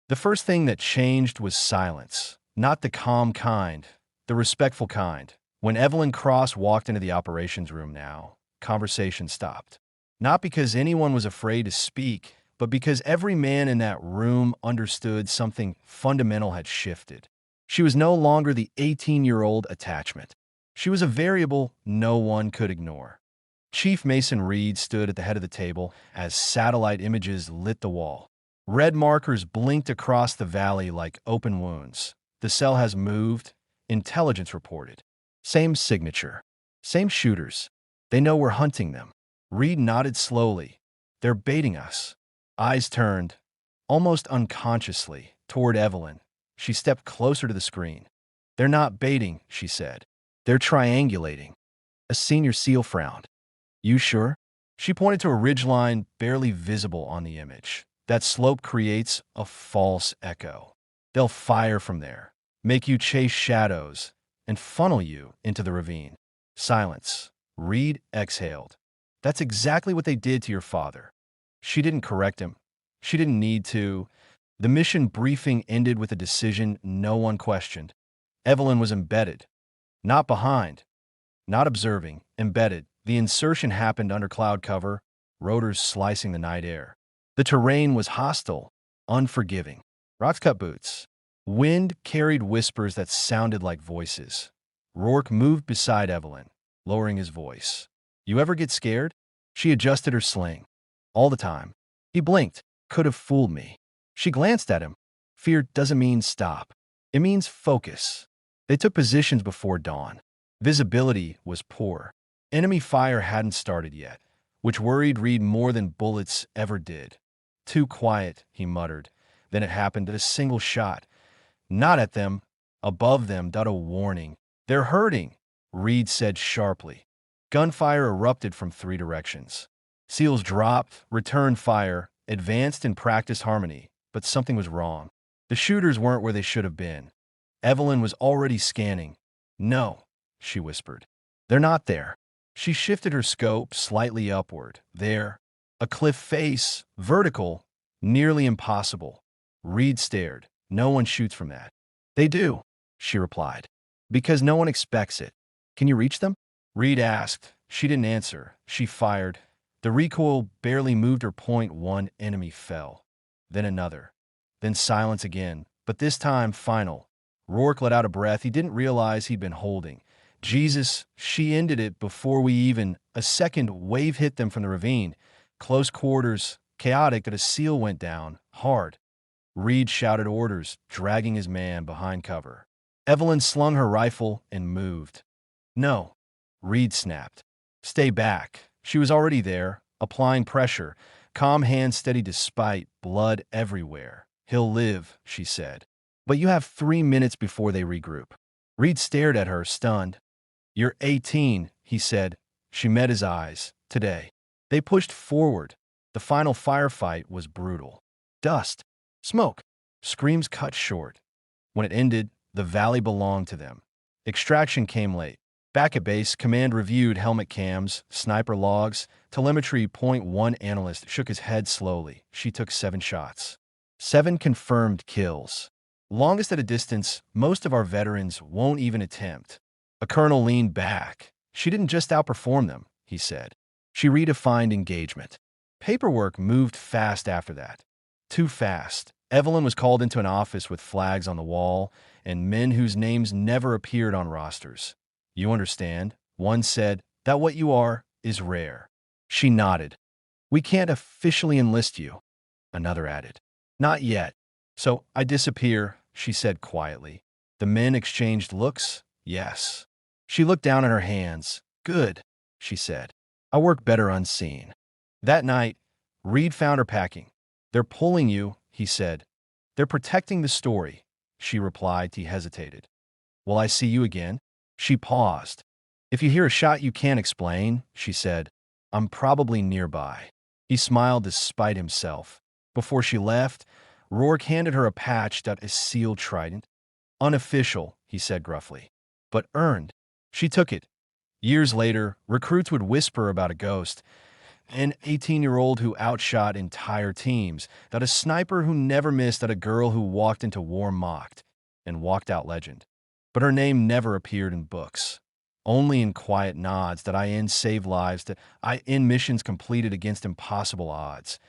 The first thing that changed was silence. Not the calm kind, the respectful kind. When Evelyn Cross walked into the operations room now, conversation stopped. Not because anyone was afraid to speak, but because every man in that room understood something fundamental had shifted. She was no longer the 18-year-old attachment. She was a variable no one could ignore. Chief Mason Reed stood at the head of the table as satellite images lit the wall. Red markers blinked across the valley like open wounds. The cell has moved, intelligence reported. Same signature. Same shooters. They know we're hunting them. Reed nodded slowly. They're baiting us. Eyes turned, almost unconsciously, toward Evelyn. She stepped closer to the screen. They're not baiting, she said. They're triangulating. A senior SEAL frowned. You sure? She pointed to a ridgeline barely visible on the image. That slope creates a false echo. They'll fire from there, make you chase shadows, and funnel you into the ravine. Silence. Reed exhaled. That's exactly what they did to your father. She didn't correct him. She didn't need to. The mission briefing ended with a decision no one questioned. Evelyn was embedded. Not behind. Not observing. Embedded. The insertion happened under cloud cover, rotors slicing the night air. The terrain was hostile, unforgiving. Rocks cut boots. Wind carried whispers that sounded like voices. Rourke moved beside Evelyn, lowering his voice. You ever get scared? She adjusted her sling. All the time. He blinked. Could have fooled me. She glanced at him. Fear doesn't mean stop. It means focus. They took positions before dawn. Visibility was poor. Enemy fire hadn't started yet, which worried Reed more than bullets ever did. Too quiet, he muttered. Then it happened, a single shot. Not at them. Above them, a warning. They're hurting, Reed said sharply. Gunfire erupted from 3 directions. SEALs dropped, returned fire, advanced in practiced harmony, but something was wrong. The shooters weren't where they should have been. Evelyn was already scanning. No, she whispered. They're not there. She shifted her scope slightly upward. There. A cliff face, vertical, nearly impossible. Reed stared. No one shoots from that. They do, she replied. Because no one expects it. Can you reach them? Reed asked. She didn't answer. She fired. The recoil barely moved her point. One enemy fell. Then another. Then silence again, but this time final. Rourke let out a breath he didn't realize he'd been holding. Jesus, she ended it before we even. A second wave hit them from the ravine. Close quarters, chaotic, that a SEAL went down, hard. Reed shouted orders, dragging his man behind cover. Evelyn slung her rifle and moved. No, Reed snapped. Stay back. She was already there, applying pressure. Calm hands steady despite blood everywhere. He'll live, she said. But you have 3 minutes before they regroup. Reed stared at her, stunned. You're 18, he said. She met his eyes. Today. They pushed forward. The final firefight was brutal. Dust. Smoke. Screams cut short. When it ended, the valley belonged to them. Extraction came late. Back at base, command reviewed helmet cams, sniper logs, telemetry. One analyst shook his head slowly. She took 7 shots. 7 confirmed kills. Longest at a distance, most of our veterans won't even attempt. A colonel leaned back. She didn't just outperform them, he said. She redefined engagement. Paperwork moved fast after that. Too fast. Evelyn was called into an office with flags on the wall and men whose names never appeared on rosters. You understand? One said, that what you are is rare. She nodded. We can't officially enlist you. Another added. Not yet. So I disappear, she said quietly. The men exchanged looks. Yes. She looked down at her hands. Good, she said. I work better unseen. That night, Reed found her packing. They're pulling you, he said. They're protecting the story, she replied. He hesitated. Will I see you again? She paused. If you hear a shot you can't explain, she said, I'm probably nearby. He smiled despite himself. Before she left, Rourke handed her a patch that is sealed trident. Unofficial, he said gruffly, but earned. She took it. Years later, recruits would whisper about a ghost. An 18-year-old who outshot entire teams, that a sniper who never missed, that a girl who walked into war mocked and walked out legend. But her name never appeared in books. Only in quiet nods that I in saved lives, that I in missions completed against impossible odds.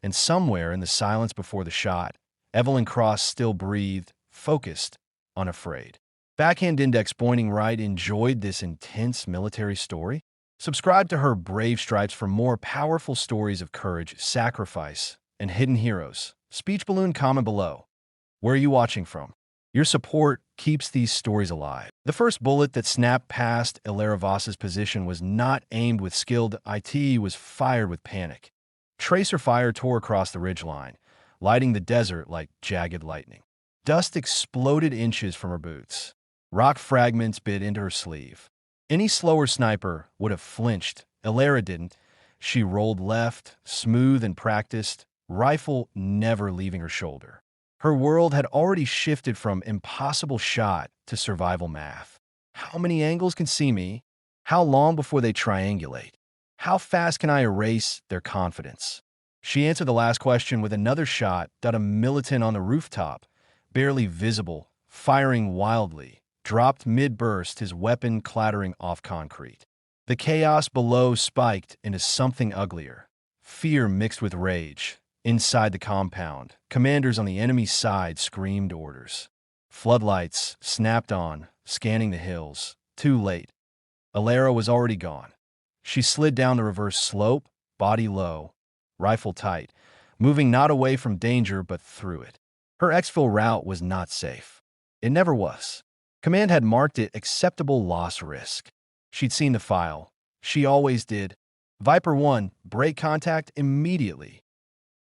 And somewhere in the silence before the shot, Evelyn Cross still breathed, focused, unafraid. Backhand index pointing right. Enjoyed this intense military story? Subscribe to her Brave Stripes for more powerful stories of courage, sacrifice, and hidden heroes. Speech balloon comment below. Where are you watching from? Your support keeps these stories alive. The first bullet that snapped past Ilera Voss's position was not aimed with skilled IT, was fired with panic. Tracer fire tore across the ridgeline, lighting the desert like jagged lightning. Dust exploded inches from her boots. Rock fragments bit into her sleeve. Any slower sniper would have flinched. Ilera didn't. She rolled left, smooth and practiced, rifle never leaving her shoulder. Her world had already shifted from impossible shot to survival math. How many angles can see me? How long before they triangulate? How fast can I erase their confidence? She answered the last question with another shot that a militant on the rooftop, barely visible, firing wildly, dropped mid-burst, his weapon clattering off concrete. The chaos below spiked into something uglier. Fear mixed with rage. Inside the compound, commanders on the enemy's side screamed orders. Floodlights snapped on, scanning the hills. Too late. Ilera was already gone. She slid down the reverse slope, body low, rifle tight, moving not away from danger but through it. Her exfil route was not safe. It never was. Command had marked it acceptable loss risk. She'd seen the file. She always did. Viper 1, break contact immediately.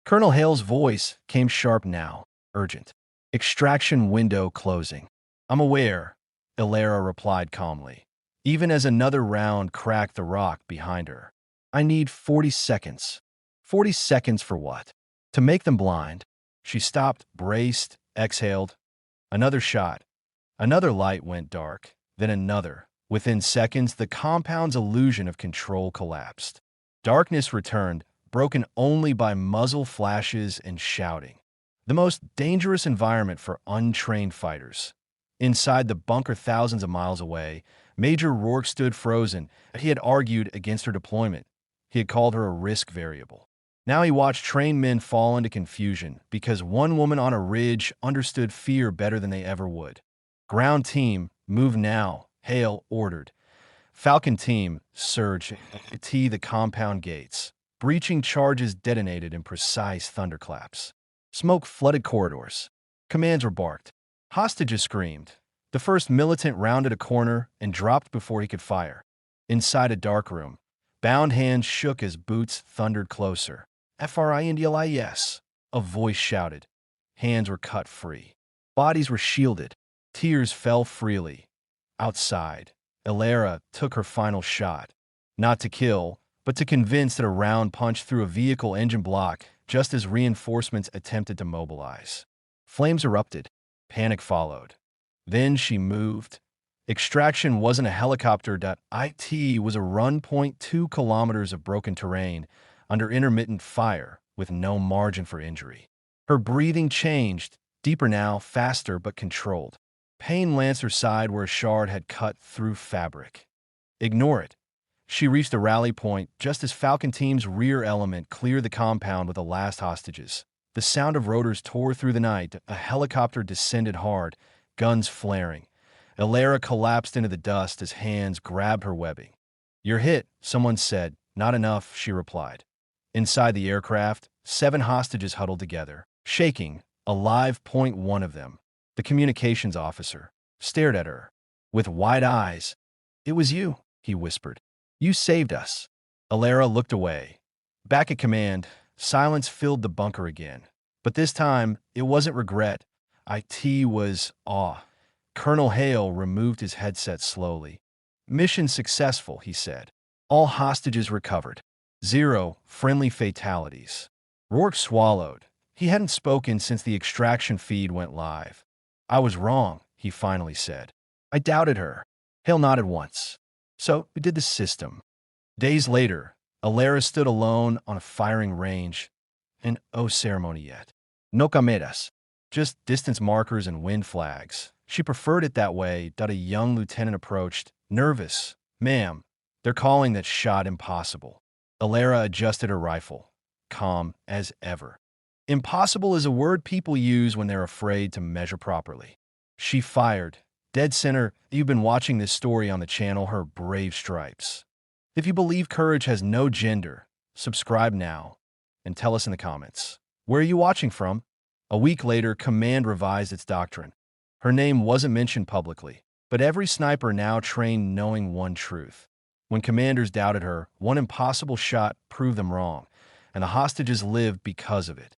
Colonel Hale's voice came sharp now, urgent. Extraction window closing. I'm aware, Ilera replied calmly, even as another round cracked the rock behind her. I need 40 seconds. 40 seconds for what? To make them blind. She stopped, braced, exhaled. Another shot. Another light went dark, then another. Within seconds, the compound's illusion of control collapsed. Darkness returned, broken only by muzzle flashes and shouting. The most dangerous environment for untrained fighters. Inside the bunker thousands of miles away, Major Rourke stood frozen. He had argued against her deployment. He had called her a risk variable. Now he watched trained men fall into confusion because one woman on a ridge understood fear better than they ever would. Ground team, move now, Hale ordered. Falcon team, surge, the compound gates. Breaching charges detonated in precise thunderclaps. Smoke flooded corridors. Commands were barked. Hostages screamed. The first militant rounded a corner and dropped before he could fire. Inside a dark room, bound hands shook as boots thundered closer. FRINDLIS, a voice shouted. Hands were cut free. Bodies were shielded. Tears fell freely. Outside, Ilera took her final shot. Not to kill, but to convince that a round punched through a vehicle engine block just as reinforcements attempted to mobilize. Flames erupted. Panic followed. Then she moved. Extraction wasn't a helicopter. It was a run. 2 kilometers of broken terrain under intermittent fire with no margin for injury. Her breathing changed, deeper now, faster but controlled. Pain lanced her side where a shard had cut through fabric. Ignore it. She reached the rally point just as Falcon Team's rear element cleared the compound with the last hostages. The sound of rotors tore through the night. A helicopter descended hard, guns flaring. Ilera collapsed into the dust as hands grabbed her webbing. You're hit, someone said. Not enough, she replied. Inside the aircraft, 7 hostages huddled together, shaking, alive. One of them, the communications officer, stared at her with wide eyes. It was you, he whispered. You saved us. Ilera looked away. Back at command, silence filled the bunker again. But this time, it wasn't regret. It was awe. Colonel Hale removed his headset slowly. Mission successful, he said. All hostages recovered. 0 friendly fatalities. Rourke swallowed. He hadn't spoken since the extraction feed went live. I was wrong, he finally said. I doubted her. Hale nodded once. So we did the system. Days later, Alara stood alone on a firing range, and no ceremony yet. No cameras, just distance markers and wind flags. She preferred it that way. A young lieutenant approached, nervous. "Ma'am, they're calling that shot impossible." Alara adjusted her rifle, calm as ever. Impossible is a word people use when they're afraid to measure properly. She fired. Dead center. You've been watching this story on the channel, Her Brave Stripes. If you believe courage has no gender, subscribe now and tell us in the comments. Where are you watching from? A week later, Command revised its doctrine. Her name wasn't mentioned publicly, but every sniper now trained knowing one truth. When commanders doubted her, one impossible shot proved them wrong, and the hostages lived because of it.